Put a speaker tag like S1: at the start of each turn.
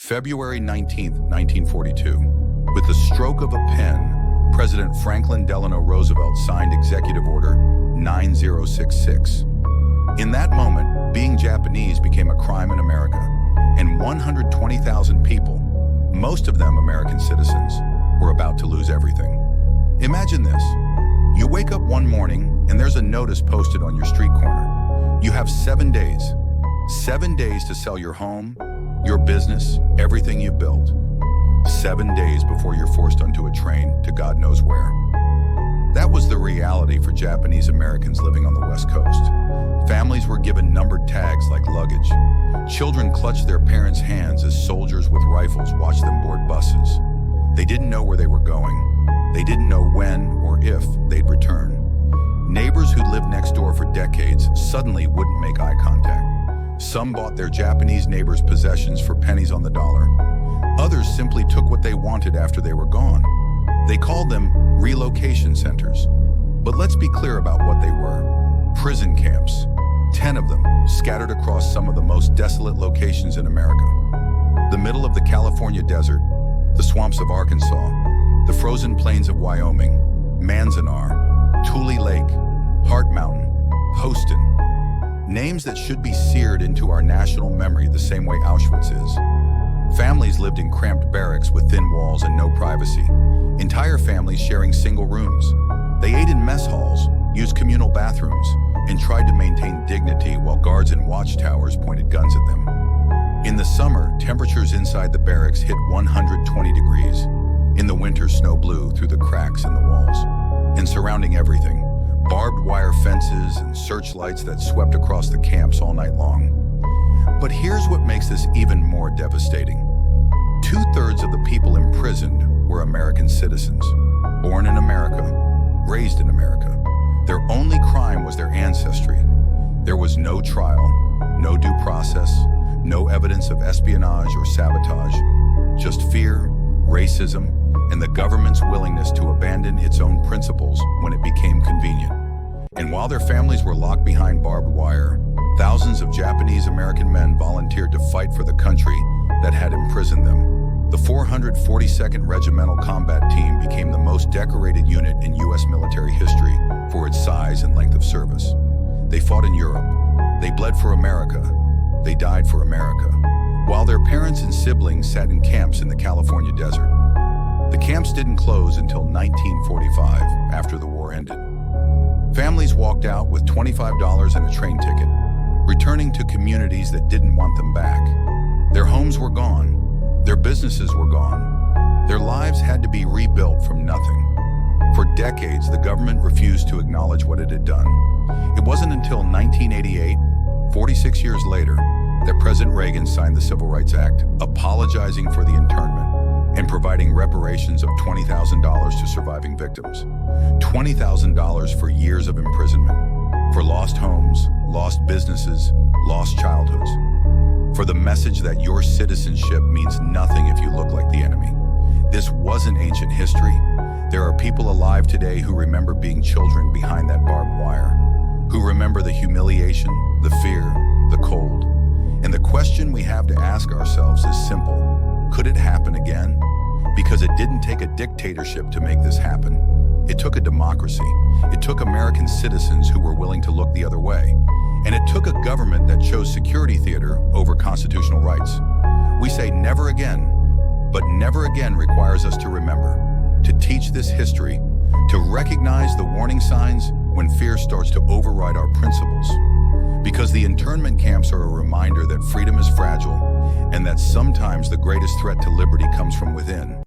S1: February 19, 1942. With the stroke of a pen, President Franklin Delano Roosevelt signed Executive Order 9066. In that moment, being Japanese became a crime in America, and 120,000 people, most of them American citizens, were about to lose everything. Imagine this. You wake up one morning and there's a notice posted on your street corner. You have 7 days. 7 days to sell your home, your business, everything you built. 7 days before you're forced onto a train to God knows where. That was the reality for Japanese Americans living on the West Coast. Families were given numbered tags like luggage. Children clutched their parents' hands as soldiers with rifles watched them board buses. They didn't know where they were going. They didn't know when or if they'd return. Neighbors who'd lived next door for decades suddenly wouldn't make eye contact. Some bought their Japanese neighbors' possessions for pennies on the dollar. Others simply took what they wanted after they were gone. They called them relocation centers. But let's be clear about what they were. Prison camps. 10 of them, scattered across some of the most desolate locations in America. The middle of the California desert, the swamps of Arkansas, the frozen plains of Wyoming, Manzanar, Tule Lake, Heart Mountain, Poston. Names that should be seared into our national memory the same way Auschwitz is. Families lived in cramped barracks with thin walls and no privacy. Entire families sharing single rooms. They ate in mess halls, used communal bathrooms, and tried to maintain dignity while guards in watchtowers pointed guns at them. In the summer, temperatures inside the barracks hit 120 degrees. In the winter, snow blew through the cracks in the walls. And surrounding everything, barbed wire fences and searchlights that swept across the camps all night long. But here's what makes this even more devastating. 2/3 of the people imprisoned were American citizens, born in America, raised in America. Their only crime was their ancestry. There was no trial, no due process, no evidence of espionage or sabotage, just fear, racism, and the government's willingness to abandon its own principles when it became convenient. And while their families were locked behind barbed wire, thousands of Japanese American men volunteered to fight for the country that had imprisoned them. The 442nd Regimental Combat Team became the most decorated unit in U.S. military history for its size and length of service. They fought in Europe. They bled for America. They died for America. While their parents and siblings sat in camps in the California desert. The camps didn't close until 1945, after the war ended. Families walked out with $25 and a train ticket, returning to communities that didn't want them back. Their homes were gone. Their businesses were gone. Their lives had to be rebuilt from nothing. For decades, the government refused to acknowledge what it had done. It wasn't until 1988, 46 years later, that President Reagan signed the Civil Rights Act, apologizing for the internment and providing reparations of $20,000 to surviving victims. $20,000 for years of imprisonment, for lost homes, lost businesses, lost childhoods. For the message that your citizenship means nothing if you look like the enemy. This wasn't ancient history. There are people alive today who remember being children behind that barbed wire, who remember the humiliation, the fear, the cold. And the question we have to ask ourselves is simple. Could it happen again? Because it didn't take a dictatorship to make this happen. It took a democracy. It took American citizens who were willing to look the other way. And it took a government that chose security theater over constitutional rights. We say never again, but never again requires us to remember, to teach this history, to recognize the warning signs when fear starts to override our principles. Because the internment camps are a reminder that freedom is fragile and that sometimes the greatest threat to liberty comes from within.